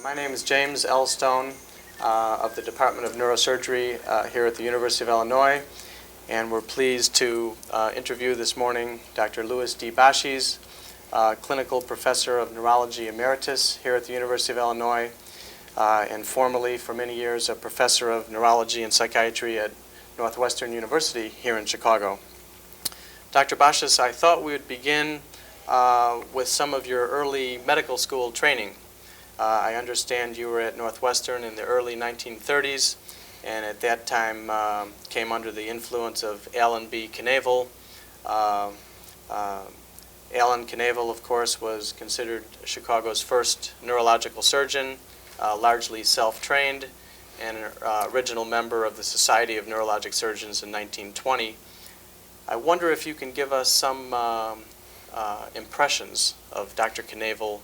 My name is James L. Stone of the Department of Neurosurgery here at the University of Illinois, and we're pleased to interview this morning Dr. Louis D. Boshes, Clinical Professor of Neurology Emeritus here at the University of Illinois, and formerly for many years a Professor of Neurology and Psychiatry at Northwestern University here in Chicago. Dr. Boshes, I thought we would begin with some of your early medical school training. I understand you were at Northwestern in the early 1930s, and at that time came under the influence of Alan B. Kanavel. Alan Kanavel, of course, was considered Chicago's first neurological surgeon, largely self-trained, and an original member of the Society of Neurologic Surgeons in 1920. I wonder if you can give us some impressions of Dr. Knievel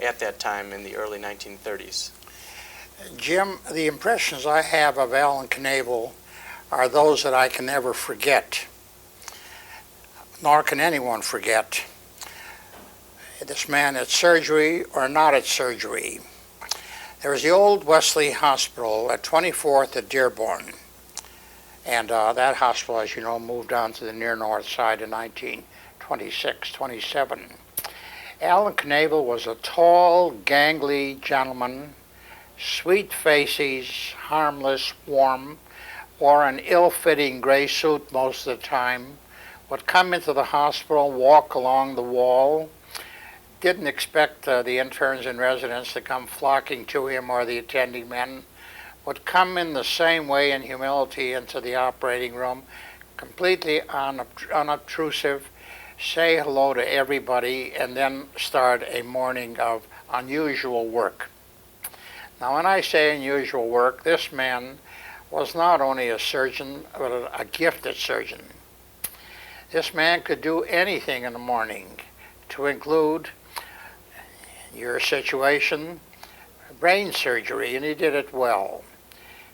at that time in the early 1930s. Jim, the impressions I have of Alan Knievel are those that I can never forget, nor can anyone forget. This man at surgery or not at surgery. There was the old Wesley Hospital at 24th at Dearborn, and that hospital, as you know, moved on to the near north side in 1926, 27. Alan Knievel was a tall, gangly gentleman, sweet faces, harmless, warm, wore an ill-fitting gray suit most of the time, would come into the hospital, walk along the wall, didn't expect the interns and residents to come flocking to him or the attending men, would come in the same way in humility into the operating room, completely unobtrusive, say hello to everybody, and then start a morning of unusual work. Now, when I say unusual work, this man was not only a surgeon, but a gifted surgeon. This man could do anything in the morning, to include your situation, brain surgery, and he did it well.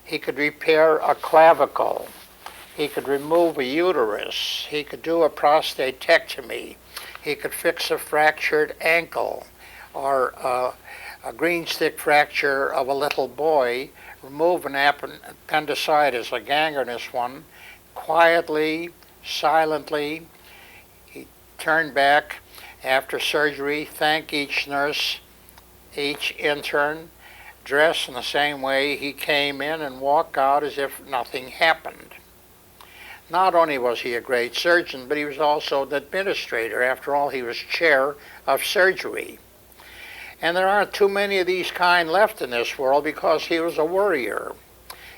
He could repair a clavicle. He could remove a uterus. He could do a prostatectomy. He could fix a fractured ankle or a green stick fracture of a little boy, remove an appendicitis, a gangrenous one, quietly, silently. He turned back after surgery, thank each nurse, each intern, dress in the same way he came in, and walk out as if nothing happened. Not only was he a great surgeon, but he was also an administrator. After all, he was chair of surgery. And there aren't too many of these kind left in this world because he was a worrier.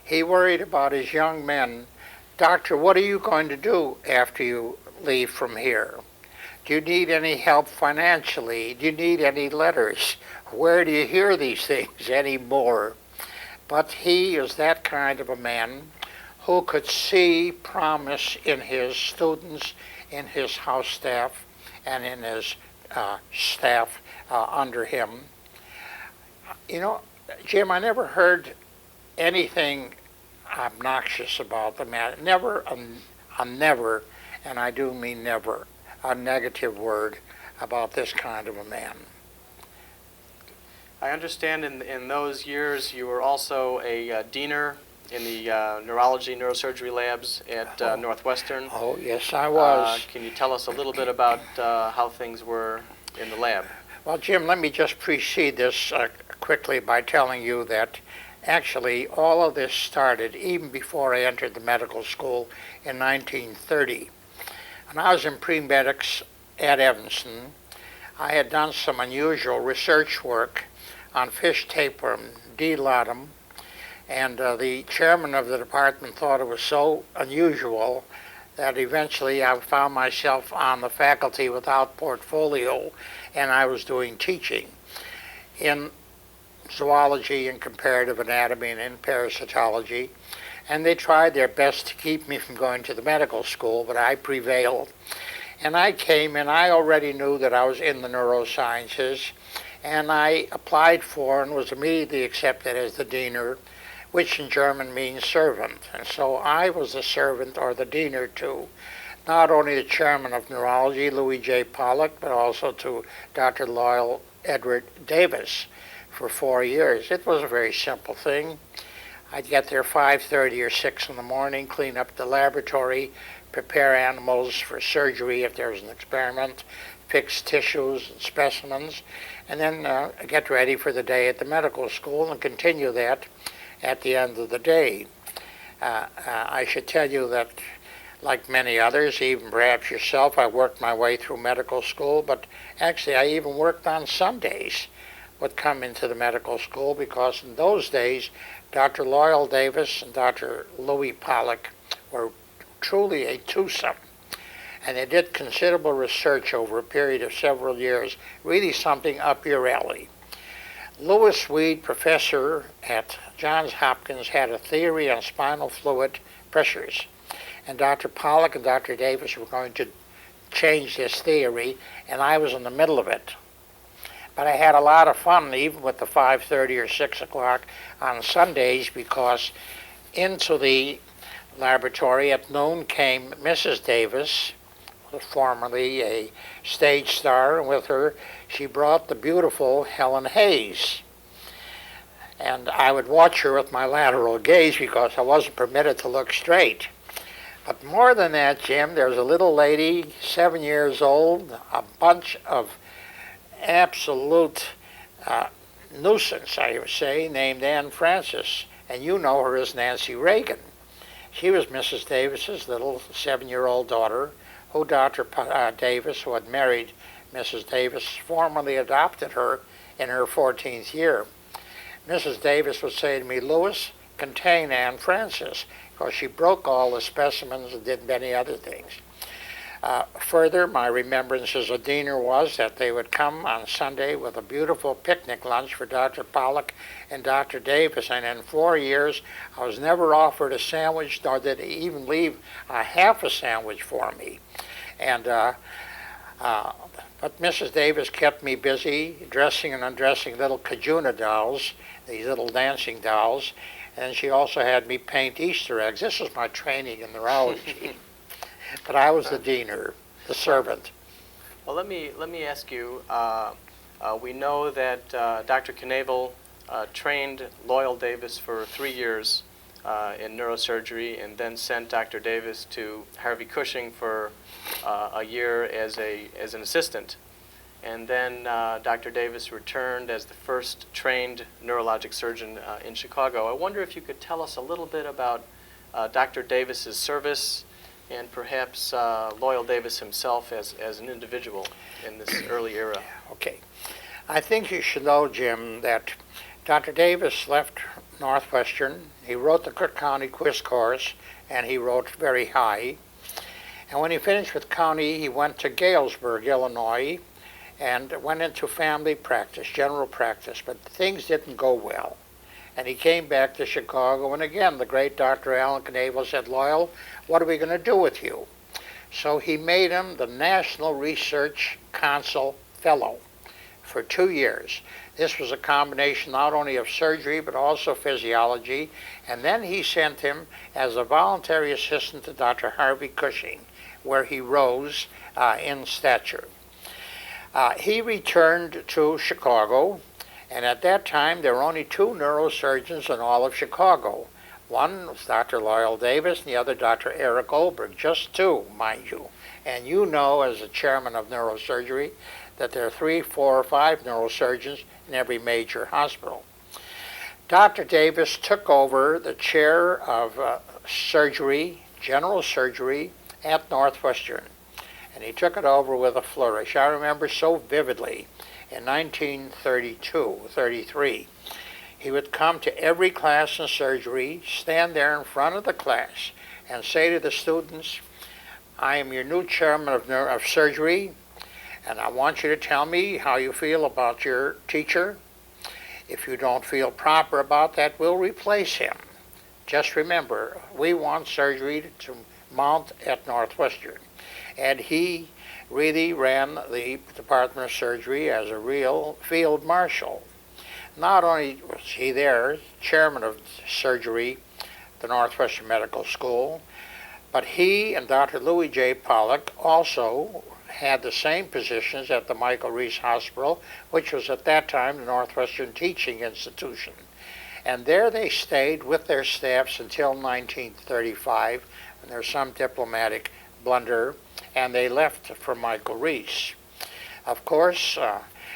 He worried about his young men. Doctor, what are you going to do after you leave from here? Do you need any help financially? Do you need any letters? Where do you hear these things anymore? But he is that kind of a man who could see promise in his students, in his house staff, and in his staff under him. You know, Jim, I never heard anything obnoxious about the man. Never, never, and I do mean never, a negative word about this kind of a man. I understand in those years you were also a diener in the neurology, neurosurgery labs at Northwestern. Oh, yes, I was. Can you tell us a little bit about how things were in the lab? Well, Jim, let me just precede this quickly by telling you that actually all of this started even before I entered the medical school in 1930. When I was in pre-medics at Evanston, I had done some unusual research work on fish tapeworm, D. latum, and the chairman of the department thought it was so unusual that eventually I found myself on the faculty without portfolio, and I was doing teaching in zoology and comparative anatomy and in parasitology. And they tried their best to keep me from going to the medical school, but I prevailed. And I came, and I already knew that I was in the neurosciences, and I applied for and was immediately accepted as the diener, which in German means servant. And so I was the servant or the diener to not only the chairman of neurology, Louis J. Pollack, but also to Dr. Loyal Edward Davis, for 4 years. It was a very simple thing. I'd get there 5:30 or 6 in the morning, clean up the laboratory, prepare animals for surgery if there was an experiment, fix tissues and specimens, and then get ready for the day at the medical school and continue that at the end of the day. I should tell you that, like many others, even perhaps yourself, I worked my way through medical school, but actually I even worked on Sundays, would come into the medical school, because in those days Dr. Loyal Davis and Dr. Louis Pollack were truly a twosome, and they did considerable research over a period of several years, really something up your alley. Lewis Weed, professor at Johns Hopkins, had a theory on spinal fluid pressures, and Dr. Pollack and Dr. Davis were going to change this theory, and I was in the middle of it. But I had a lot of fun, even with the 5:30 or 6 o'clock on Sundays, because into the laboratory at noon came Mrs. Davis, formerly a stage star, and with her she brought the beautiful Helen Hayes. And I would watch her with my lateral gaze because I wasn't permitted to look straight. But more than that, Jim, there was a little lady, 7 years old, a bunch of absolute nuisance, I would say, named Anne Francis, and you know her as Nancy Reagan. She was Mrs. Davis's little 7-year-old daughter, who Dr. Davis, who had married Mrs. Davis, formally adopted her in her 14th year. Mrs. Davis would say to me, "Lewis, contain Anne Francis," because she broke all the specimens and did many other things. Further, my remembrance as a diener was that they would come on Sunday with a beautiful picnic lunch for Dr. Pollack and Dr. Davis, and in 4 years I was never offered a sandwich, nor did they even leave a half a sandwich for me. And but Mrs. Davis kept me busy dressing and undressing little Kajuna dolls, these little dancing dolls, and she also had me paint Easter eggs. This was my training in neurology. But I was the diener, the servant. Well, let me ask you. We know that Dr. Knievel trained Loyal Davis for 3 years in neurosurgery, and then sent Dr. Davis to Harvey Cushing for a year as an assistant. And then Dr. Davis returned as the first trained neurologic surgeon in Chicago. I wonder if you could tell us a little bit about Dr. Davis's service, and perhaps Loyal Davis himself as an individual in this early era. Okay. I think you should know, Jim, that Dr. Davis left Northwestern. He wrote the Cook County quiz course, and he wrote very high. And when he finished with county, he went to Galesburg, Illinois, and went into family practice, general practice, but things didn't go well. And he came back to Chicago, and again, the great Dr. Allen Kanavel said, "Loyal, what are we going to do with you?" So he made him the National Research Council Fellow for 2 years. This was a combination not only of surgery, but also physiology. And then he sent him as a voluntary assistant to Dr. Harvey Cushing, where he rose in stature. He returned to Chicago, and at that time there were only 2 neurosurgeons in all of Chicago. One was Dr. Loyal Davis, and the other Dr. Eric Oldberg, just 2, mind you. And you know, as the chairman of neurosurgery, that there are 3, 4, or 5 neurosurgeons in every major hospital. Dr. Davis took over the chair of surgery, general surgery, at Northwestern, and he took it over with a flourish. I remember so vividly, in 1932-33, he would come to every class in surgery, stand there in front of the class, and say to the students, "I am your new chairman of surgery, and I want you to tell me how you feel about your teacher. If you don't feel proper about that, we'll replace him. Just remember, we want surgery to mount at Northwestern." And he really ran the Department of Surgery as a real field marshal. Not only was he there, chairman of surgery, the Northwestern Medical School, but he and Dr. Louis J. Pollack also had the same positions at the Michael Reese Hospital, which was at that time the Northwestern Teaching Institution. And there they stayed with their staffs until 1935, and there was some diplomatic blunder, and they left for Michael Reese. Of course,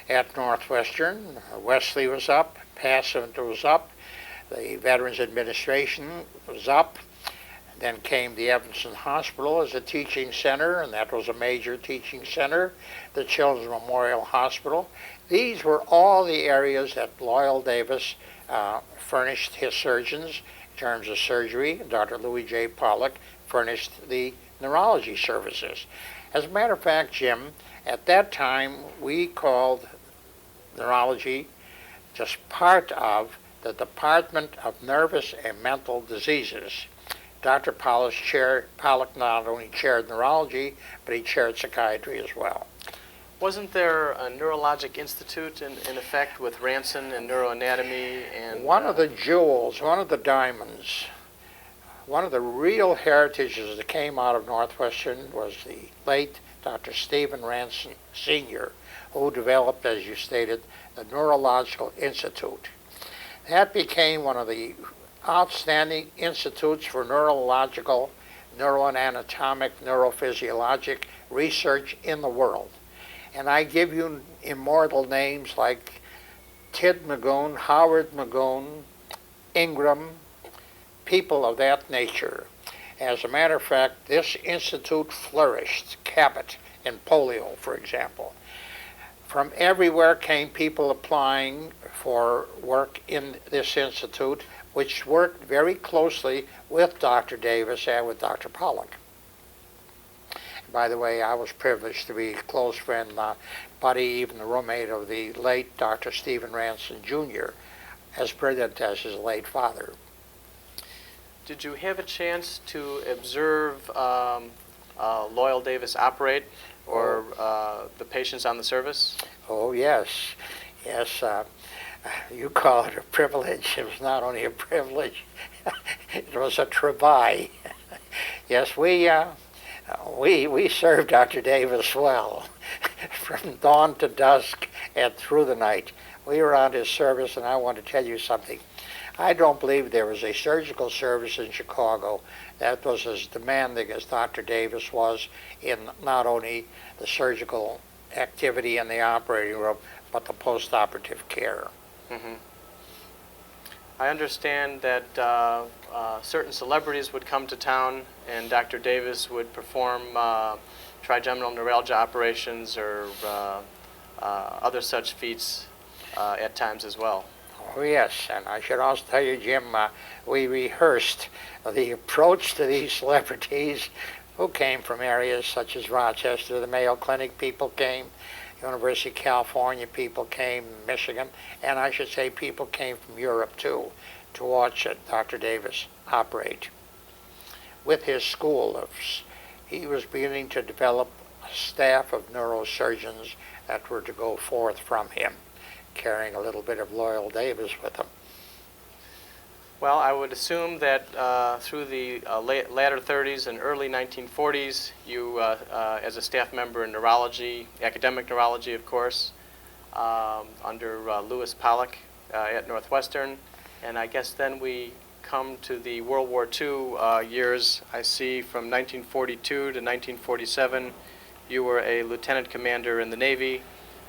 at Northwestern, Wesley was up, Passant was up, the Veterans Administration was up. Then came the Evanston Hospital as a teaching center, and that was a major teaching center. The Children's Memorial Hospital. These were all the areas that Loyal Davis furnished his surgeons in terms of surgery. Dr. Louis J. Pollack furnished the neurology services. As a matter of fact, Jim, at that time we called neurology just part of the Department of Nervous and Mental Diseases. Dr. Pollack not only chaired neurology, but he chaired psychiatry as well. Wasn't there a Neurologic Institute in effect with Ranson and neuroanatomy? And one of the jewels, one of the diamonds, one of the real heritages that came out of Northwestern was the late Dr. Stephen Ranson Sr., who developed, as you stated, the Neurological Institute. That became one of the outstanding institutes for neurological, neuroanatomic, neurophysiologic research in the world. And I give you immortal names like Tid Magoon, Howard Magoon, Ingram, people of that nature. As a matter of fact, this institute flourished. Cabot in polio, for example. From everywhere came people applying for work in this institute, which worked very closely with Dr. Davis and with Dr. Pollack. By the way, I was privileged to be a close friend, buddy, even the roommate of the late Dr. Stephen Ranson Jr., as brilliant as his late father. Did you have a chance to observe Loyal Davis operate, or the patients on the service? Oh, yes. Yes, you call it a privilege. It was not only a privilege, it was a travail. Yes, we served Dr. Davis well, from dawn to dusk and through the night. We were on his service, and I want to tell you something. I don't believe there was a surgical service in Chicago that was as demanding as Dr. Davis was in not only the surgical activity in the operating room, but the post-operative care. Mm-hmm. I understand that certain celebrities would come to town, and Dr. Davis would perform trigeminal neuralgia operations or other such feats at times as well. Oh, yes, and I should also tell you, Jim, we rehearsed the approach to these celebrities who came from areas such as Rochester. The Mayo Clinic people came, University of California people came, Michigan, and I should say people came from Europe too to watch Dr. Davis operate. With his school, he was beginning to develop a staff of neurosurgeons that were to go forth from him, carrying a little bit of Loyal Davis with them. Well, I would assume that through the latter 30s and early 1940s, you, as a staff member in neurology, academic neurology, of course, under Louis Pollack at Northwestern, and I guess then we come to the World War II years. I see from 1942 to 1947, you were a lieutenant commander in the Navy,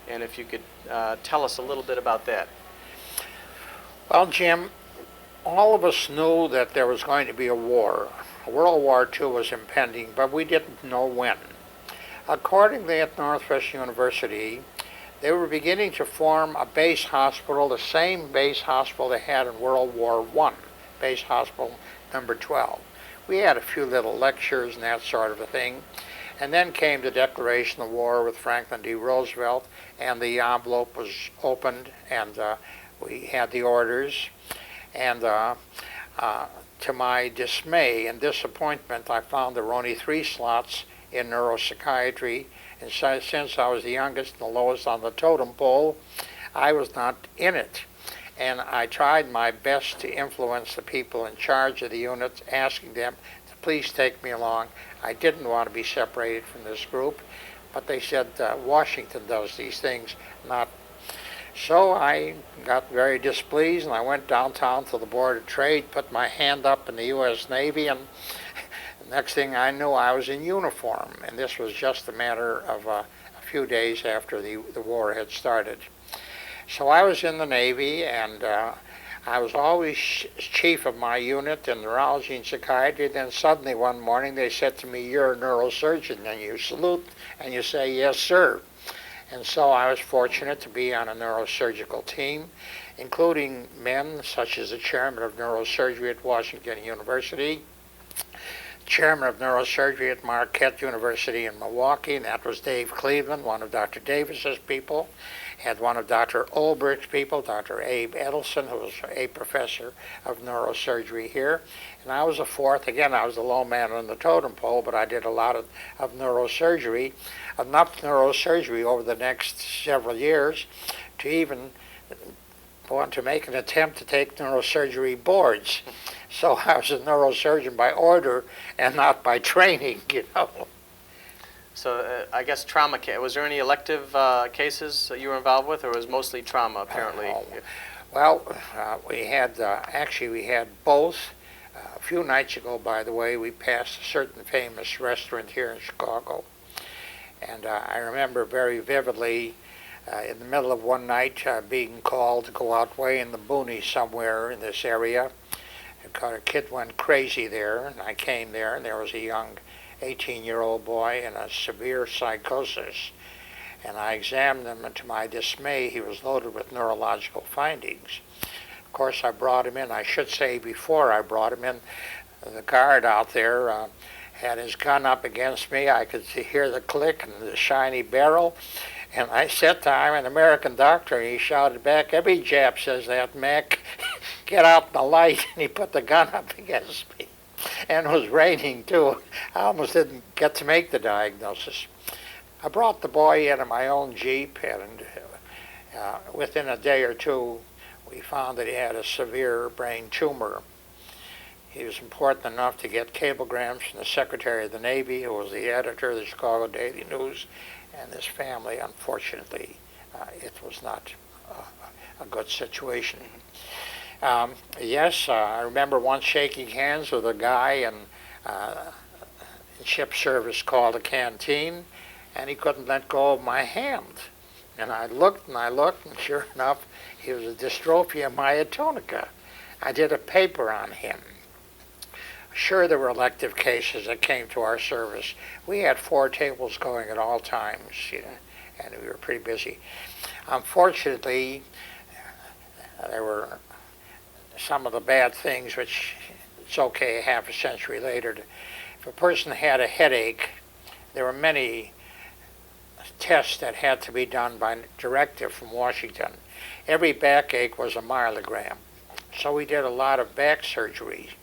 and if you could tell us a little bit about that. Well, Jim, all of us knew that there was going to be a war. World War II was impending, but we didn't know when. Accordingly, at Northwestern University, they were beginning to form a base hospital, the same base hospital they had in World War I, base hospital number 12. We had a few little lectures and that sort of a thing. And then came the declaration of war with Franklin D. Roosevelt, and the envelope was opened, and we had the orders. And to my dismay and disappointment, I found there were only 3 slots in neuropsychiatry, and so, since I was the youngest and the lowest on the totem pole, I was not in it. And I tried my best to influence the people in charge of the units, asking them to please take me along. I didn't want to be separated from this group. but they said Washington does these things, not. So I got very displeased, and I went downtown to the Board of Trade, put my hand up in the U.S. Navy, and the next thing I knew, I was in uniform. And this was just a matter of a few days after the war had started. So I was in the Navy, and I was always chief of my unit in neurology and psychiatry. Then suddenly one morning they said to me, "You're a neurosurgeon," and you salute and you say, "Yes, sir." And so I was fortunate to be on a neurosurgical team, including men such as the chairman of neurosurgery at Washington University, chairman of neurosurgery at Marquette University in Milwaukee, and that was Dave Cleveland, one of Dr. Davis's people. Had one of Dr. Oldbergh's people, Dr. Abe Edelson, who was a professor of neurosurgery here. And I was a fourth. Again, I was the low man on the totem pole, but I did a lot of neurosurgery, enough neurosurgery over the next several years to even want to make an attempt to take neurosurgery boards. So I was a neurosurgeon by order and not by training, you know. So I guess trauma, was there any elective cases that you were involved with, or was it mostly trauma, apparently? Well, we had, actually we had both. A few nights ago, by the way, we passed a certain famous restaurant here in Chicago. And I remember very vividly in the middle of one night being called to go out way in the boonies somewhere in this area. A kid went crazy there, and I came there, and there was a young 18-year-old boy in a severe psychosis. And I examined him, and to my dismay, he was loaded with neurological findings. Of course, I brought him in. I should say before I brought him in, the guard out there had his gun up against me. I could hear the click and the shiny barrel. And I said to him, "I'm an American doctor," and he shouted back, "Every Jap says that, Mac. Get out in the light." And he put the gun up against me. And it was raining, too. I almost didn't get to make the diagnosis. I brought the boy in my own Jeep, and within a day or two, we found that he had a severe brain tumor. He was important enough to get cablegrams from the Secretary of the Navy, who was the editor of the Chicago Daily News, and his family. Unfortunately, it was not a good situation. Yes, I remember once shaking hands with a guy in ship service called a canteen, and he couldn't let go of my hand. And I looked, and sure enough, he was a dystrophia myotonica. I did a paper on him. Sure, there were elective cases that came to our service. We had 4 tables going at all times, you know, and we were pretty busy. Unfortunately, there were some of the bad things, which it's okay half a century later. If a person had a headache, there were many tests that had to be done by directive from Washington. Every backache was a myelogram. So we did a lot of back surgery.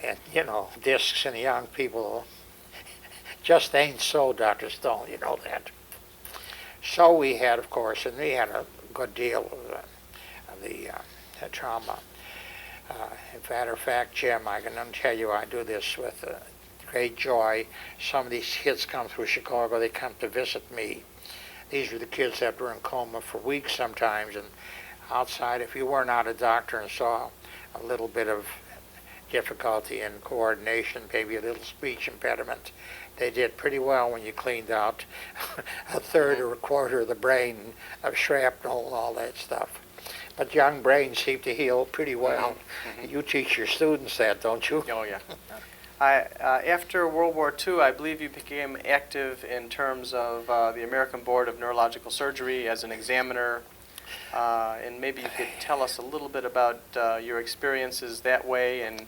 And, you know, discs in young people just ain't so, Dr. Stone, you know that. So we had, of course, and we had a good deal of the trauma. As a matter of fact, Jim, I can tell you I do this with great joy. Some of these kids come through Chicago, they come to visit me. These were the kids that were in coma for weeks sometimes, and outside, if you were not a doctor and saw a little bit of difficulty in coordination, maybe a little speech impediment, they did pretty well when you cleaned out a third or a quarter of the brain of shrapnel and all that stuff. But young brains seem to heal pretty well. You teach your students that, don't you? Oh, yeah. After World War II, I believe you became active in terms of the American Board of Neurological Surgery as an examiner. And maybe you could tell us a little bit about your experiences that way and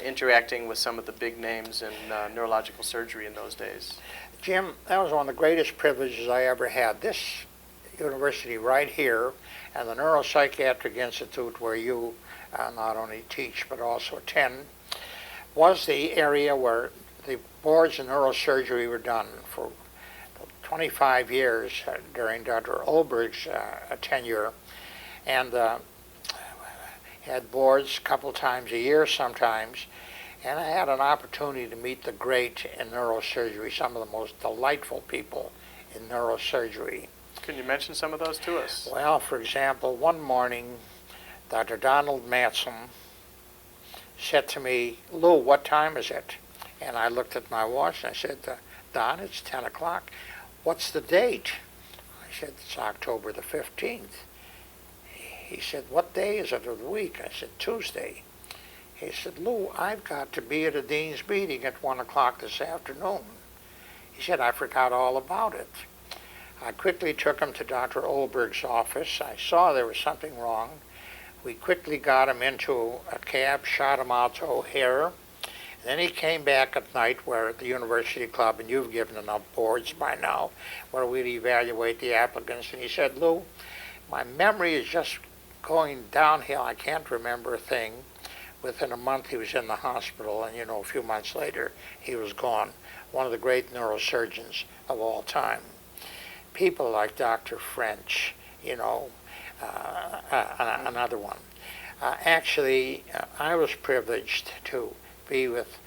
interacting with some of the big names in neurological surgery in those days. Jim, that was one of the greatest privileges I ever had. This university right here and the Neuropsychiatric Institute, where you not only teach but also attend, was the area where the boards of neurosurgery were done for 25 years during Dr. Aldeburgh's tenure, and had boards a couple times a year sometimes. And I had an opportunity to meet the great in neurosurgery, some of the most delightful people in neurosurgery. Can you mention some of those to us? Well, for example, one morning, Dr. Donald Matson said to me, "Lou, what time is it?" And I looked at my watch and I said, "Don, it's 10 o'clock. What's the date?" I said, "It's October the 15th. He said, "What day is it of the week?" I said, "Tuesday." He said, "Lou, I've got to be at a dean's meeting at 1 o'clock this afternoon." He said, "I forgot all about it." I quickly took him to Dr. Oldbergh's office. I saw there was something wrong. We quickly got him into a cab, shot him out to O'Hare. Then he came back at night where at the University Club, and you've given enough boards by now, where we'd evaluate the applicants. And he said, "Lou, my memory is just going downhill. I can't remember a thing." Within a month, he was in the hospital, and a few months later, he was gone. One of the great neurosurgeons of all time. People like Dr. French, another one. Actually, I was privileged to be with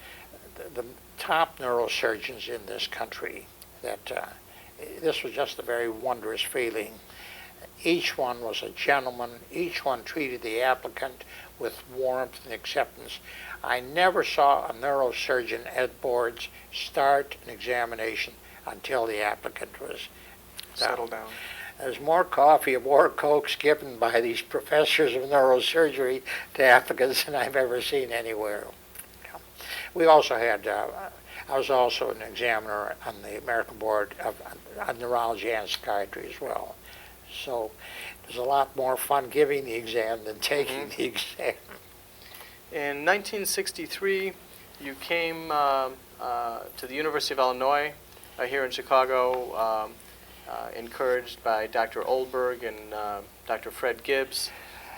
the top neurosurgeons in this country. This was just a very wondrous feeling. Each one was a gentleman. Each one treated the applicant with warmth and acceptance. I never saw a neurosurgeon at boards start an examination until the applicant was settled down. There's more coffee or more Cokes given by these professors of neurosurgery to applicants than I've ever seen anywhere. We also had, I was also an examiner on the American Board of Neurology and Psychiatry as well. So there's a lot more fun giving the exam than taking the exam. In 1963, you came to the University of Illinois here in Chicago, encouraged by Dr. Oldbergh and Dr. Fred Gibbs.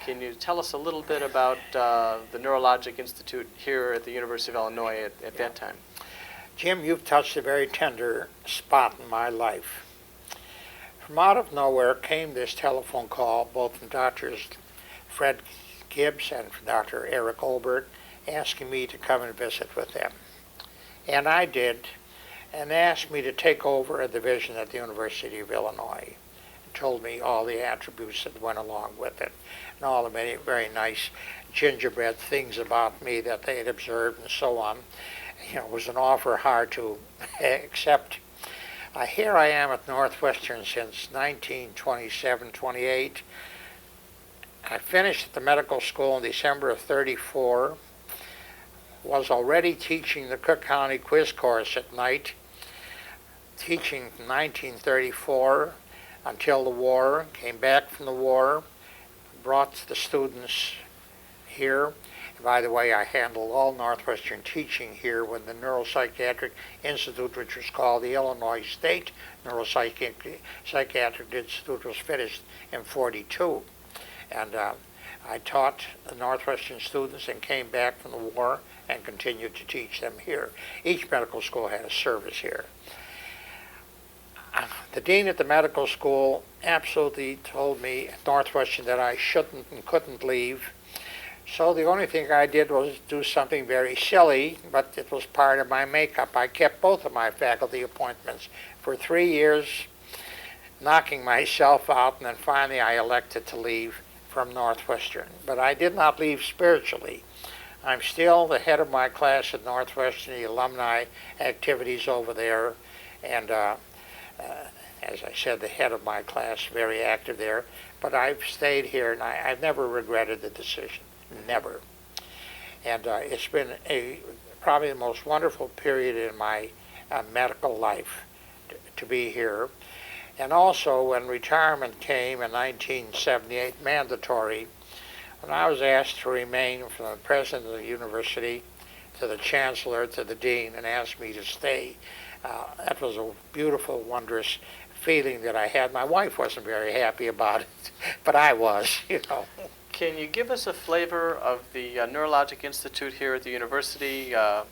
Can you tell us a little bit about the Neurologic Institute here at the University of Illinois at that time? Jim, you've touched a very tender spot in my life. From out of nowhere came this telephone call, both from Drs. Fred Gibbs and from Dr. Eric Oldbergh, asking me to come and visit with them. And I did, and asked me to take over a division at the University of Illinois. And told me all the attributes that went along with it, and all the many very nice gingerbread things about me that they had observed and so on. It was an offer hard to accept. Here I am at Northwestern since 1927-28. I finished at the medical school in December of 34. Was already teaching the Cook County quiz course at night, teaching from 1934 until the war. Came back from the war, brought the students here. By the way, I handled all Northwestern teaching here when the Neuropsychiatric Institute, which was called the Illinois State Neuropsychiatric Institute, was finished in 42. And I taught the Northwestern students and came back from the war and continued to teach them here. Each medical school had a service here. The dean at the medical school absolutely told me at Northwestern that I shouldn't and couldn't leave. So the only thing I did was do something very silly, but it was part of my makeup. I kept both of my faculty appointments for 3 years, knocking myself out, and then finally I elected to leave from Northwestern. But I did not leave spiritually. I'm still the head of my class at Northwestern, the alumni activities over there, and as I said, the head of my class, very active there. But I've stayed here, and I've never regretted the decision. Never. And it's been probably the most wonderful period in my medical life to be here. And also when retirement came in 1978, mandatory, when I was asked to remain from the president of the university to the chancellor to the dean and asked me to stay, that was a beautiful, wondrous feeling that I had. My wife wasn't very happy about it, but I was, Can you give us a flavor of the Neurologic Institute here at the university? Eric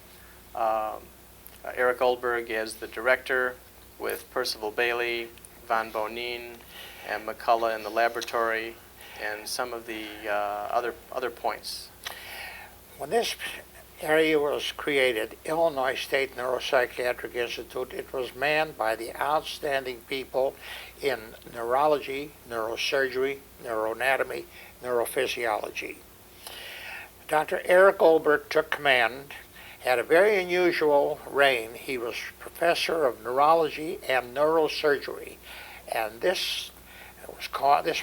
Oldbergh as the director, with Percival Bailey, Von Bonin, and McCullough in the laboratory, and some of the other points. When this area was created, Illinois State Neuropsychiatric Institute. It was manned by the outstanding people in neurology, neurosurgery, neuroanatomy, neurophysiology. Dr. Eric Oldbergh took command, had a very unusual reign. He was Professor of Neurology and Neurosurgery, and this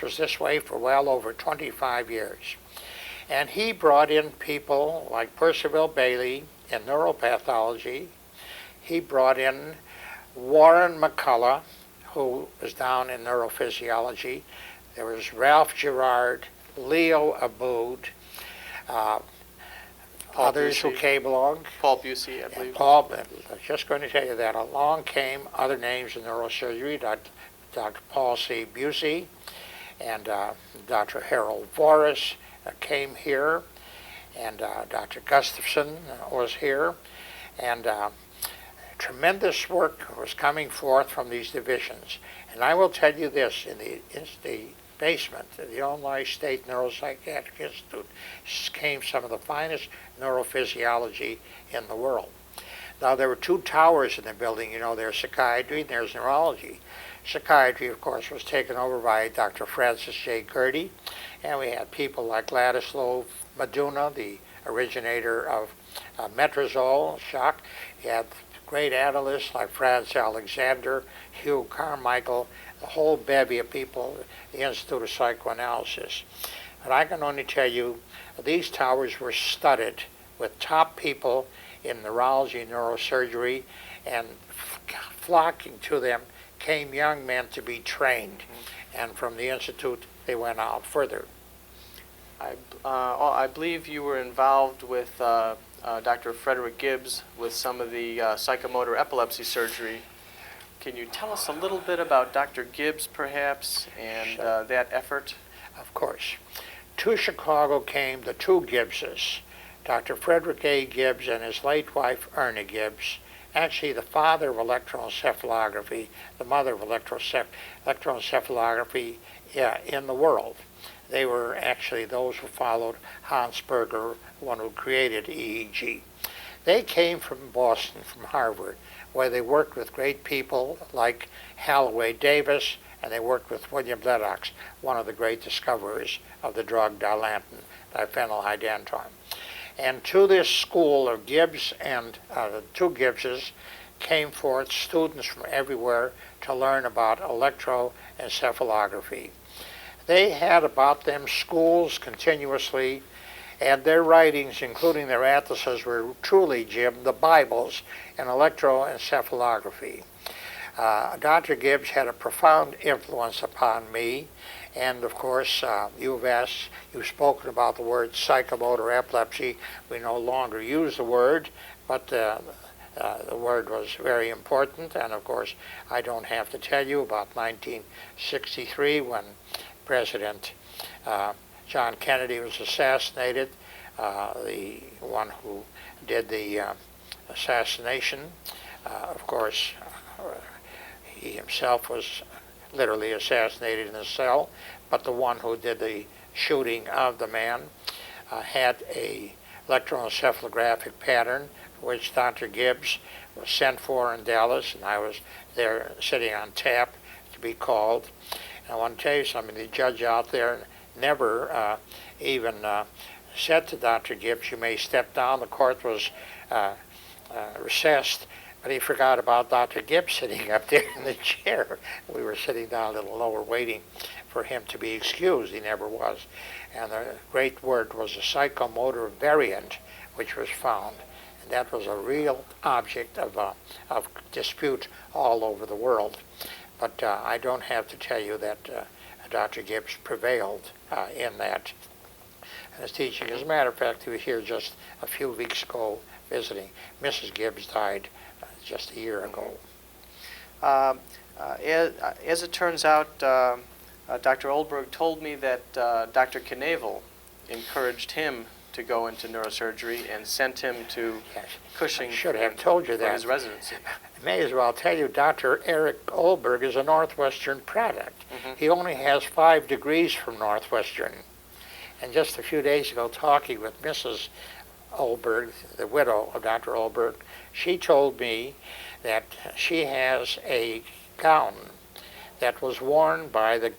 was this way for well over 25 years. And he brought in people like Percival Bailey in neuropathology. He brought in Warren McCullough, who was down in neurophysiology. There was Ralph Gerard, Leo Abood, others who came along. Paul Busey, I believe. Paul, I was just going to tell you that. Along came other names in neurosurgery, Dr. Paul C. Busey and Dr. Harold Voris came here, and Dr. Gustafson was here, and tremendous work was coming forth from these divisions. And I will tell you this, in the basement of the Illinois State Neuropsychiatric Institute came some of the finest neurophysiology in the world. Now, there were two towers in the building. You know, there's psychiatry and there's neurology. Psychiatry, of course, was taken over by Dr. Francis J. Gertie, and we had people like Ladislav Maduna, the originator of metrazole shock. We had great analysts like Franz Alexander, Hugh Carmichael, the whole bevy of people, the Institute of Psychoanalysis. But I can only tell you, these towers were studded with top people in neurology and neurosurgery, and flocking to them came young men to be trained. And from the Institute, they went out further. I believe you were involved with Dr. Frederick Gibbs with some of the psychomotor epilepsy surgery. Can you tell us a little bit about Dr. Gibbs, perhaps, and Sure. that effort? Of course. To Chicago came the two Gibbses, Dr. Frederick A. Gibbs and his late wife, Erna Gibbs, actually the father of electroencephalography, the mother of electroencephalography in the world. They were actually those who followed Hans Berger, one who created EEG. They came from Boston, from Harvard, where they worked with great people like Halloway Davis, and they worked with William Leddox, one of the great discoverers of the drug dilantin, diphenylhydantoin. And to this school of Gibbs and the two Gibbses came forth students from everywhere to learn about electroencephalography. They had about them schools continuously, and their writings, including their atlases, were truly, Jim, the Bibles in electroencephalography. Dr. Gibbs had a profound influence upon me, and of course, you've spoken about the word psychomotor epilepsy. We no longer use the word, but the word was very important, and of course, I don't have to tell you about 1963 when President John Kennedy was assassinated, the one who did the assassination. Of course, he himself was literally assassinated in a cell, but the one who did the shooting of the man had a electroencephalographic pattern, which Dr. Gibbs was sent for in Dallas, and I was there sitting on tap to be called. And I want to tell you something, the judge out there never even said to Dr. Gibbs, you may step down. The court was recessed, but he forgot about Dr. Gibbs sitting up there in the chair. We were sitting down a little lower waiting for him to be excused. He never was. And the great word was a psychomotor variant, which was found. And that was a real object of dispute all over the world. But I don't have to tell you that Dr. Gibbs prevailed in that. And his teaching, as a matter of fact, he was here just a few weeks ago visiting. Mrs. Gibbs died just a year ago. As it turns out, Dr. Oldbergh told me that Dr. Knievel encouraged him to go into neurosurgery and sent him to Cushing I should have told you for that. his residency. I may as well tell you, Dr. Eric Oldbergh is a Northwestern product. He only has 5 degrees from Northwestern. And just a few days ago, talking with Mrs. Oldbergh, the widow of Dr. Oldbergh, she told me that she has a gown that was worn by the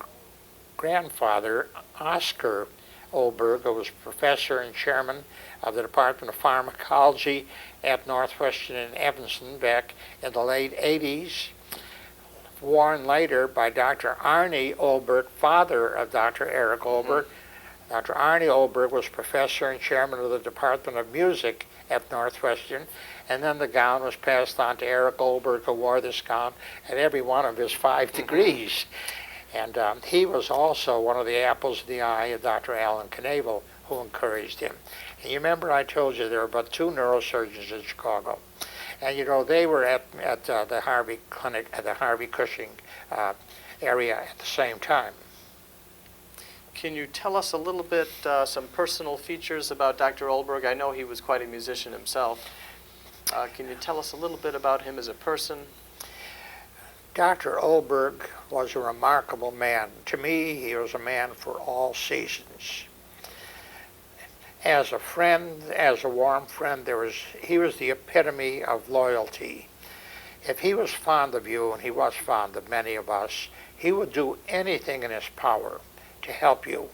grandfather, Oscar Oldbergh, who was professor and chairman of the Department of Pharmacology at Northwestern in Evanston back in the late 80s, worn later by Dr. Arnie Oldbergh, father of Dr. Eric Oldbergh. Dr. Arnie Oldbergh was professor and chairman of the Department of Music at Northwestern, and then the gown was passed on to Eric Oldbergh, who wore this gown at every one of his 5 degrees. And he was also one of the apples of the eye of Dr. Alan Kanavel, who encouraged him. And you remember I told you there were about 2 neurosurgeons in Chicago. And you know, they were at the Harvey Clinic, at the Harvey Cushing area at the same time. Can you tell us a little bit, some personal features about Dr. Oldbergh? I know he was quite a musician himself. Can you tell us a little bit about him as a person? Dr. Oldbergh was a remarkable man. To me, he was a man for all seasons. As a friend, as a warm friend, he was the epitome of loyalty. If he was fond of you, and he was fond of many of us, he would do anything in his power to help you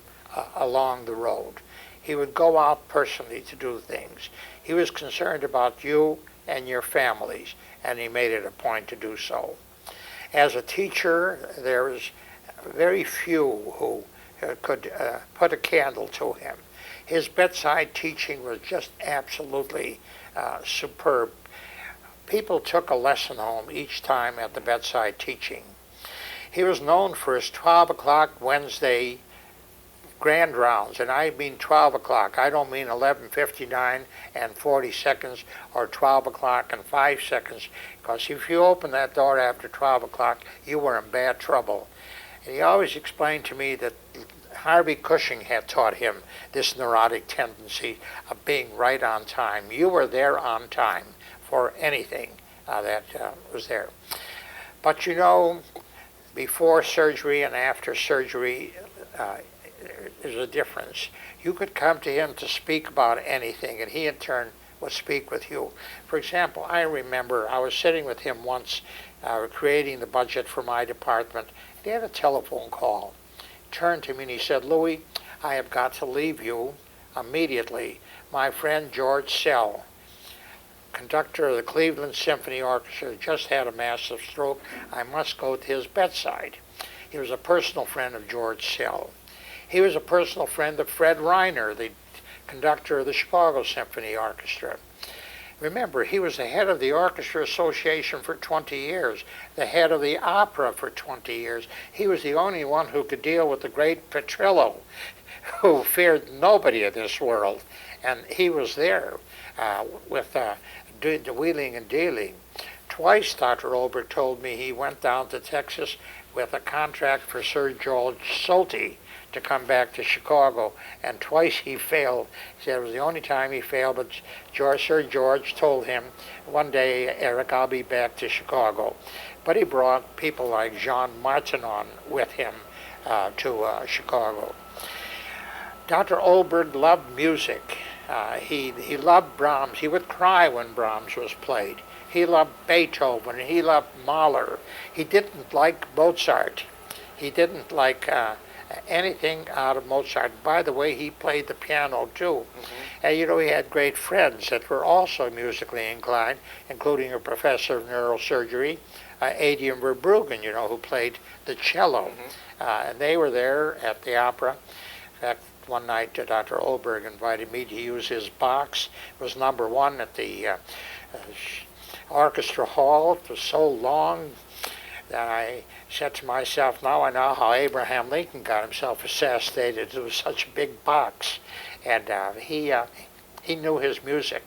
along the road. He would go out personally to do things. He was concerned about you and your families, and he made it a point to do so. As a teacher, there was very few who could put a candle to him. His bedside teaching was just absolutely superb. People took a lesson home each time at the bedside teaching. He was known for his 12 o'clock Wednesday grand rounds, and I mean 12 o'clock. I don't mean 11:59 and 40 seconds or 12 o'clock and 5 seconds, because if you opened that door after 12 o'clock, you were in bad trouble. And he always explained to me that Harvey Cushing had taught him this neurotic tendency of being right on time. You were there on time for anything that was there. But you know, before surgery and after surgery, there's a difference. You could come to him to speak about anything, and he in turn would speak with you. For example, I remember I was sitting with him once creating the budget for my department. He had a telephone call. He turned to me and he said, "Louis, I have got to leave you immediately. My friend George Sell, conductor of the Cleveland Symphony Orchestra, just had a massive stroke. I must go to his bedside." He was a personal friend of George Sell. He was a personal friend of Fred Reiner, the conductor of the Chicago Symphony Orchestra. Remember, he was the head of the Orchestra Association for 20 years, the head of the opera for 20 years. He was the only one who could deal with the great Petrillo, who feared nobody in this world. And he was there with the wheeling and dealing. Twice, Dr. Oldbergh told me he went down to Texas with a contract for Sir George Solti to come back to Chicago, and twice he failed. He said it was the only time he failed, but Sir George told him, "One day, Eric, I'll be back to Chicago." But he brought people like Jean Martinon with him to Chicago. Dr. Oldbergh loved music. He loved Brahms. He would cry when Brahms was played. He loved Beethoven. He loved Mahler. He didn't like Mozart. He didn't like anything out of Mozart. By the way, he played the piano too. And you know, he had great friends that were also musically inclined, including a professor of neurosurgery, Adrian Verbruggen, you know, who played the cello. And they were there at the opera. In fact, one night Dr. Oldbergh invited me to use his box. It was number 1 at the orchestra hall. It was so long that I said to myself, now I know how Abraham Lincoln got himself assassinated. It was such a big box. And he knew his music.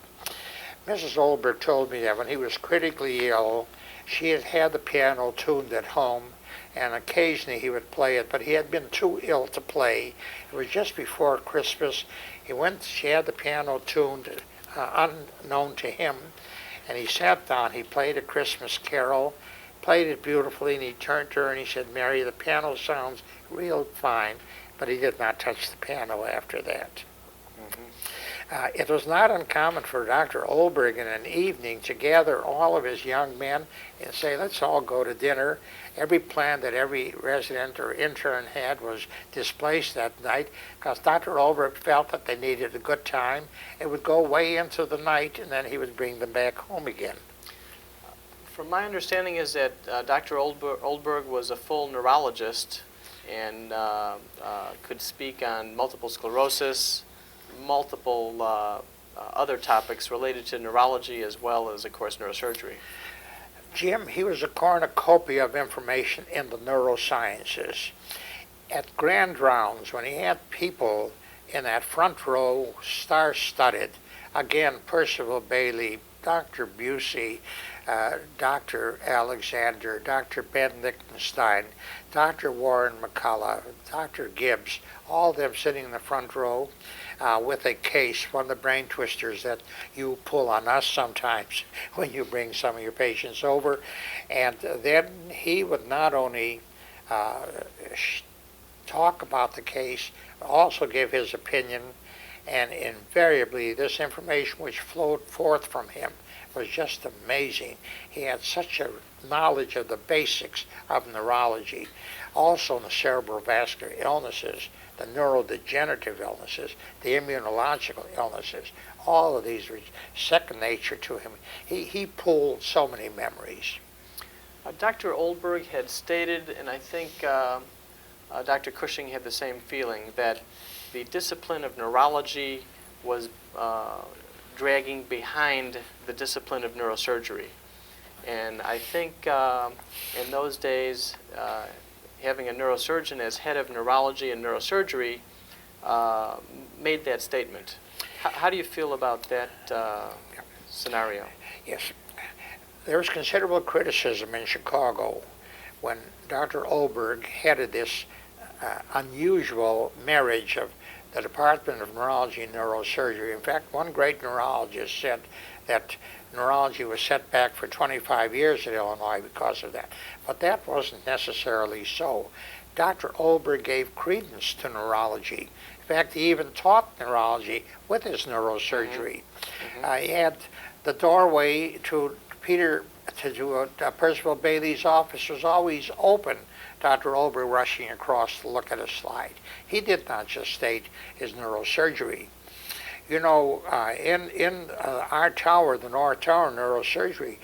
Mrs. Oldbergh told me that when he was critically ill, she had had the piano tuned at home, and occasionally he would play it, but he had been too ill to play. It was just before Christmas. She had the piano tuned unknown to him, and he sat down, he played a Christmas carol, played it beautifully, and he turned to her and he said, "Mary, the piano sounds real fine," but he did not touch the piano after that. It was not uncommon for Dr. Oldbergh in an evening to gather all of his young men and say, let's all go to dinner. Every plan that every resident or intern had was displaced that night because Dr. Oldbergh felt that they needed a good time. It would go way into the night, and then he would bring them back home again. From my understanding is that Dr. Oldbergh was a full neurologist and could speak on multiple sclerosis, multiple other topics related to neurology as well as, of course, neurosurgery. Jim, he was a cornucopia of information in the neurosciences. At grand rounds, when he had people in that front row, star-studded, again, Percival Bailey, Dr. Busey, Dr. Alexander, Dr. Ben Lichtenstein, Dr. Warren McCullough, Dr. Gibbs, all of them sitting in the front row with a case, one of the brain twisters that you pull on us sometimes when you bring some of your patients over. And then he would not only talk about the case, but also give his opinion, and invariably this information which flowed forth from him was just amazing. He had such a knowledge of the basics of neurology, also in the cerebral vascular illnesses, the neurodegenerative illnesses, the immunological illnesses. All of these were second nature to him. He pulled so many memories. Dr. Oldbergh had stated, and I think Dr. Cushing had the same feeling, that the discipline of neurology was dragging behind the discipline of neurosurgery. And I think in those days, having a neurosurgeon as head of neurology and neurosurgery made that statement. How do you feel about that scenario? Yes. There was considerable criticism in Chicago when Dr. Oldbergh headed this unusual marriage of the Department of Neurology and Neurosurgery. In fact, one great neurologist said that neurology was set back for 25 years at Illinois because of that. But that wasn't necessarily so. Dr. Oldbergh gave credence to neurology. In fact, he even taught neurology with his neurosurgery. He had the doorway to Percival Bailey's office was always open. Dr. Oldbergh rushing across to look at a slide. He did not just state his neurosurgery. You know, in our tower, the North Tower neurosurgery,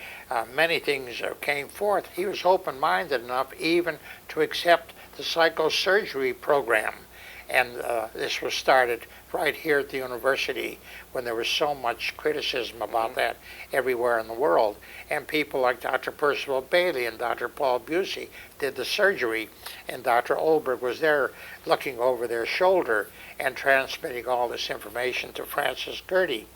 many things came forth. He was open-minded enough even to accept the psychosurgery program. And this was started right here at the university when there was so much criticism about that everywhere in the world. And people like Dr. Percival Bailey and Dr. Paul Busey did the surgery, and Dr. Oldbergh was there looking over their shoulder and transmitting all this information to Francis Gertie.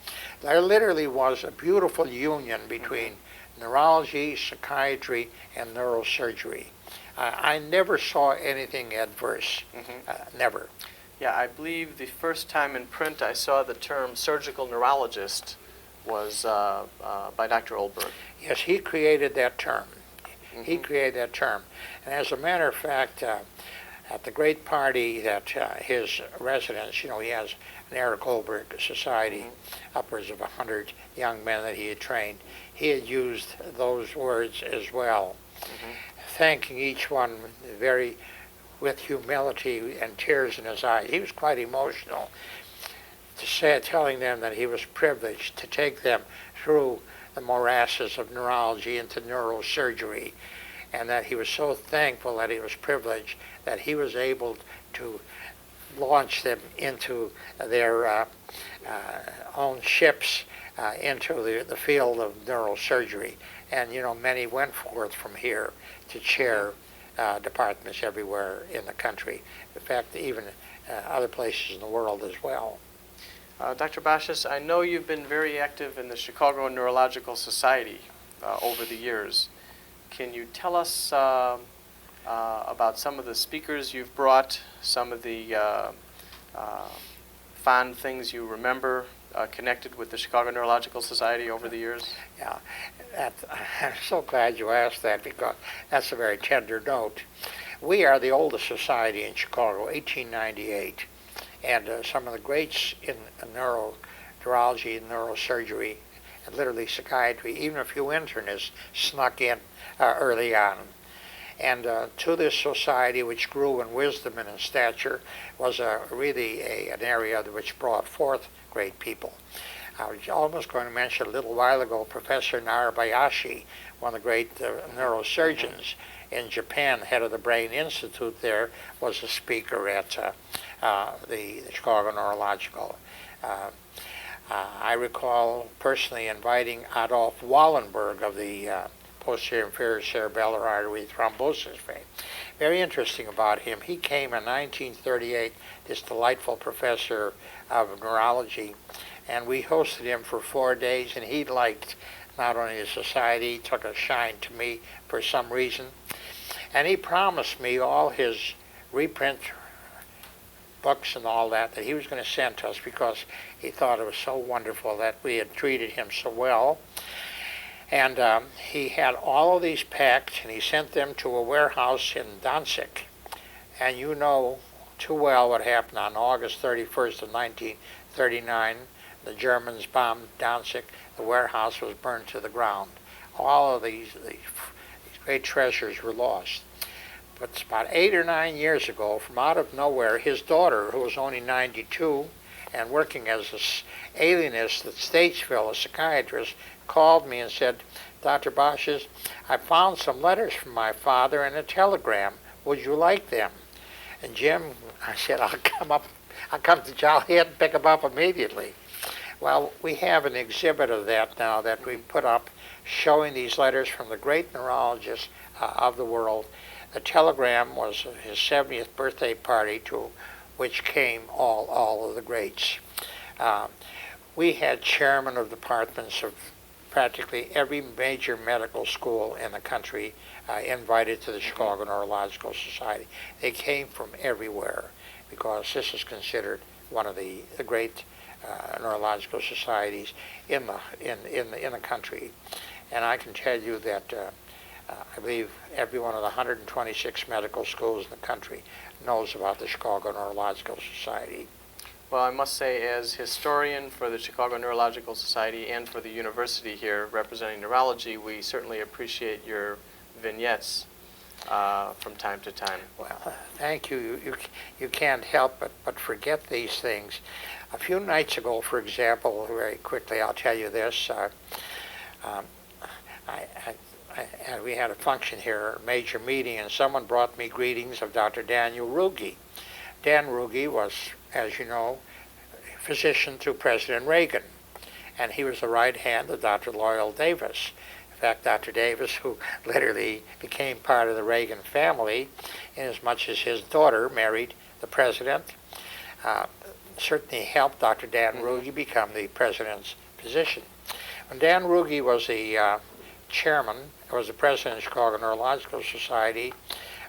There literally was a beautiful union between neurology, psychiatry, and neurosurgery. I never saw anything adverse, never. Yeah, I believe the first time in print I saw the term surgical neurologist was by Dr. Oldbergh. Yes, he created that term. He created that term. And as a matter of fact, at the great party that his residents, you know, he has an Eric Oldbergh Society, upwards of 100 young men that he had trained. He had used those words as well, thanking each one with humility and tears in his eyes. He was quite emotional, telling them that he was privileged to take them through the morasses of neurology into neurosurgery, and that he was so thankful that he was privileged that he was able to launch them into their own ships into the field of neurosurgery. And, you know, many went forth from here to chair departments everywhere in the country. In fact, even other places in the world as well. Dr. Boshes, I know you've been very active in the Chicago Neurological Society over the years. Can you tell us about some of the speakers you've brought, some of the fond things you remember connected with the Chicago Neurological Society over the years? Yeah, I'm so glad you asked that, because that's a very tender note. We are the oldest society in Chicago, 1898, and some of the greats in neurology and neurosurgery, and literally psychiatry. Even a few internists snuck in early on. And to this society, which grew in wisdom and in stature, was really an area which brought forth great people. I was almost going to mention a little while ago Professor Narabayashi, one of the great neurosurgeons in Japan, head of the Brain Institute there, was a speaker at the Chicago Neurological. I recall personally inviting Adolf Wallenberg of the posterior inferior cerebellar artery thrombosis fame. Very interesting about him. He came in 1938, this delightful professor of neurology, and we hosted him for 4 days, and he liked not only the society, he took a shine to me for some reason, and he promised me all his reprint books and all that he was going to send to us, because he thought it was so wonderful that we had treated him so well. And he had all of these packed, and he sent them to a warehouse in Danzig. And you know too well what happened on August 31st of 1939. The Germans bombed Danzig. The warehouse was burned to the ground. All of these great treasures were lost. But about 8 or 9 years ago, from out of nowhere, his daughter, who was only 92 and working as an alienist at Statesville, a psychiatrist, called me and said, "Dr. Boshes, I found some letters from my father and a telegram. Would you like them?" And Jim, I said, I'll come to Joliet and pick them up immediately. Well, we have an exhibit of that now that we put up, showing these letters from the great neurologists of the world. The telegram was his 70th birthday party, to which came all of the greats. We had chairmen of departments of practically every major medical school in the country invited to the Chicago Neurological Society. They came from everywhere, because this is considered one of the great neurological societies in the country. And I can tell you that I believe every one of the 126 medical schools in the country knows about the Chicago Neurological Society. Well, I must say, as historian for the Chicago Neurological Society and for the university here representing neurology, we certainly appreciate your vignettes from time to time. Well, thank you. You can't help but forget these things. A few nights ago, for example, very quickly, I'll tell you this. We had a function here, a major meeting, and someone brought me greetings of Dr. Daniel Ruge. Dan Ruge was, as you know, physician to President Reagan, and he was the right hand of Dr. Loyal Davis. In fact, Dr. Davis, who literally became part of the Reagan family, inasmuch as his daughter married the president, certainly helped Dr. Dan Ruge become the president's physician. When Dan Ruge was the chairman, was the president of the Chicago Neurological Society,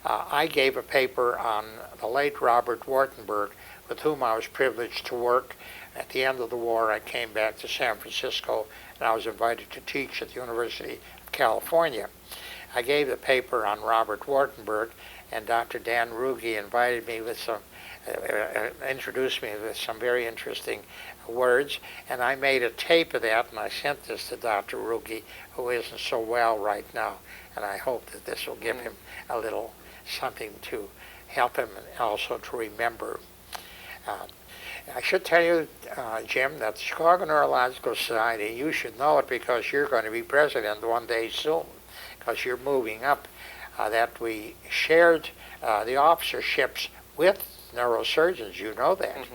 I gave a paper on the late Robert Wartenberg, with whom I was privileged to work. At the end of the war, I came back to San Francisco, and I was invited to teach at the University of California. I gave the paper on Robert Wartenberg, and Dr. Dan Ruge invited me with some, introduced me with some very interesting words, and I made a tape of that, and I sent this to Dr. Ruge, who isn't so well right now, and I hope that this will give him a little something to help him and also to remember. I should tell you, Jim, that the Chicago Neurological Society, you should know it because you're going to be president one day soon, because you're moving up, that we shared the officerships with neurosurgeons. You know that.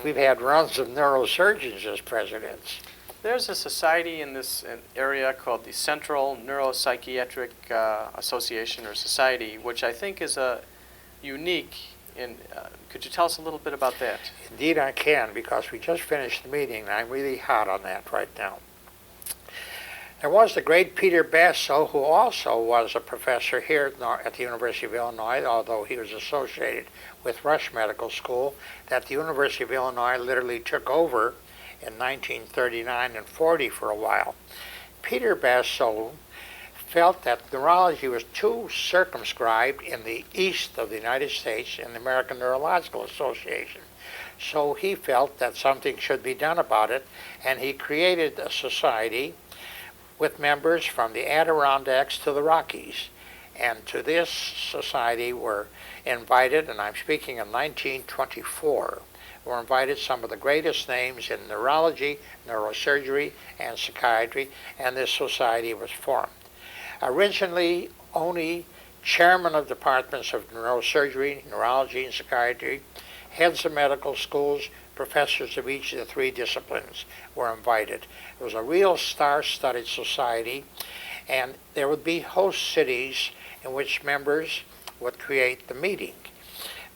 We've had runs of neurosurgeons as presidents. There's a society in this area called the Central Neuropsychiatric Association or Society, which I think is a unique. Could you tell us a little bit about that? Indeed I can, because we just finished the meeting, and I'm really hot on that right now. There was the great Peter Basso, who also was a professor here at the University of Illinois, although he was associated with Rush Medical School, that the University of Illinois literally took over in 1939 and 40 for a while. Peter Basso felt that neurology was too circumscribed in the east of the United States and the American Neurological Association. So he felt that something should be done about it, and he created a society with members from the Adirondacks to the Rockies. And to this society were invited, and I'm speaking in 1924, were invited some of the greatest names in neurology, neurosurgery, and psychiatry, and this society was formed. Originally, only chairmen of departments of neurosurgery, neurology, and psychiatry, heads of medical schools, professors of each of the three disciplines were invited. It was a real star-studded society, and there would be host cities in which members would create the meeting.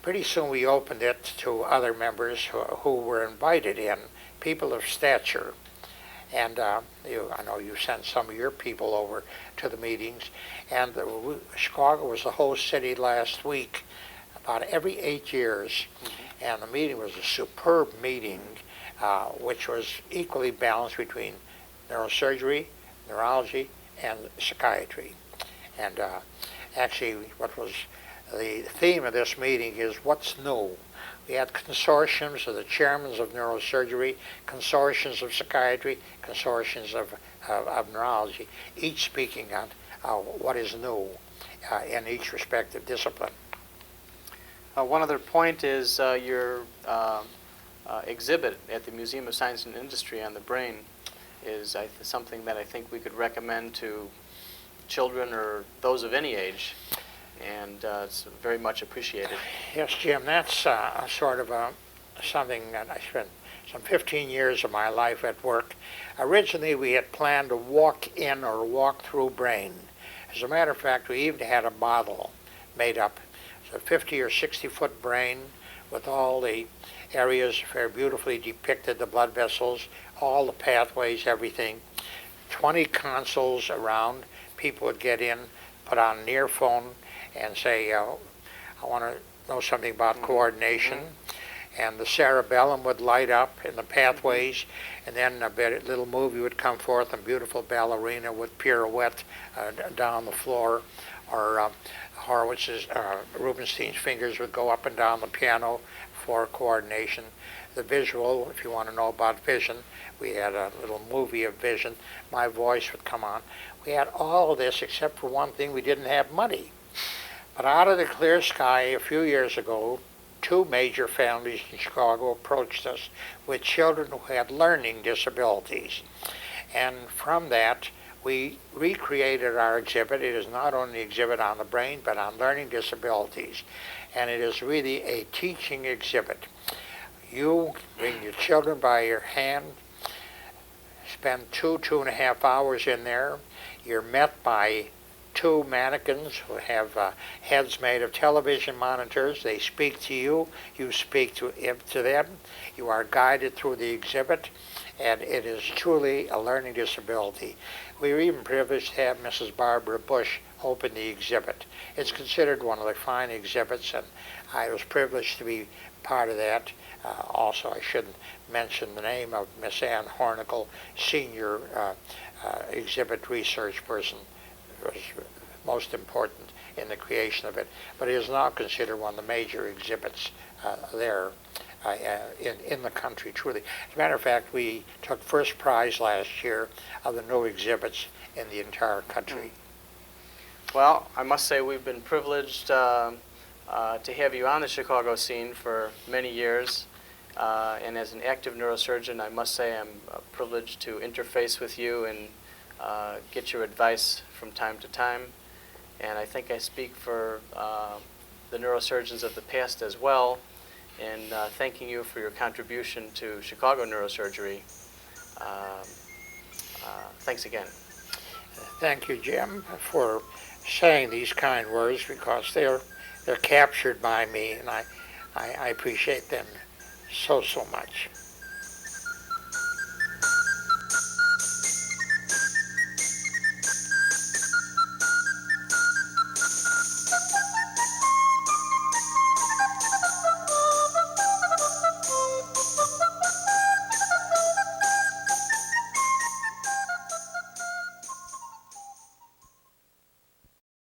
Pretty soon we opened it to other members who were invited in, people of stature. And I know you sent some of your people over to the meetings. And Chicago was the host city last week, about every 8 years. Mm-hmm. And the meeting was a superb meeting, which was equally balanced between neurosurgery, neurology, and psychiatry. And actually, what was the theme of this meeting is what's new. We had consortiums of the chairmen of neurosurgery, consortiums of psychiatry, consortiums of neurology, each speaking on what is new in each respective discipline. One other point is your exhibit at the Museum of Science and Industry on the brain is something that I think we could recommend to children or those of any age, and it's very much appreciated. Yes, Jim, that's sort of something that I spent some 15 years of my life at work. Originally, we had planned to walk in or walk through brain. As a matter of fact, we even had a model made up. It's a 50 or 60-foot brain with all the areas very beautifully depicted, the blood vessels, all the pathways, everything. 20 consoles around. People would get in, put on an earphone, and say, I want to know something about coordination. And the cerebellum would light up in the pathways, and then a little movie would come forth, and beautiful ballerina would pirouette down the floor, or Rubinstein's fingers would go up and down the piano for coordination. The visual, if you want to know about vision, we had a little movie of vision. My voice would come on. We had all of this except for one thing: we didn't have money. But out of the clear sky a few years ago, two major families in Chicago approached us with children who had learning disabilities. And from that, we recreated our exhibit. It is not only an exhibit on the brain, but on learning disabilities. And it is really a teaching exhibit. You bring your children by your hand, spend 2.5 hours in there. You're met by two mannequins who have heads made of television monitors. They speak to you. You speak to them. You are guided through the exhibit, and it is truly a learning disability. We were even privileged to have Mrs. Barbara Bush open the exhibit. It's considered one of the fine exhibits, and I was privileged to be part of that. Also, I shouldn't mention the name of Miss Ann Hornicle, senior exhibit research person, was most important in the creation of it. But it is now considered one of the major exhibits there in the country, truly. As a matter of fact, we took first prize last year of the new exhibits in the entire country. Well, I must say we've been privileged to have you on the Chicago scene for many years. And as an active neurosurgeon, I must say I'm privileged to interface with you and get your advice from time to time. And I think I speak for the neurosurgeons of the past as well in thanking you for your contribution to Chicago neurosurgery. Thanks again. Thank you, Jim, for saying these kind words, because they're captured by me, and I appreciate them so much.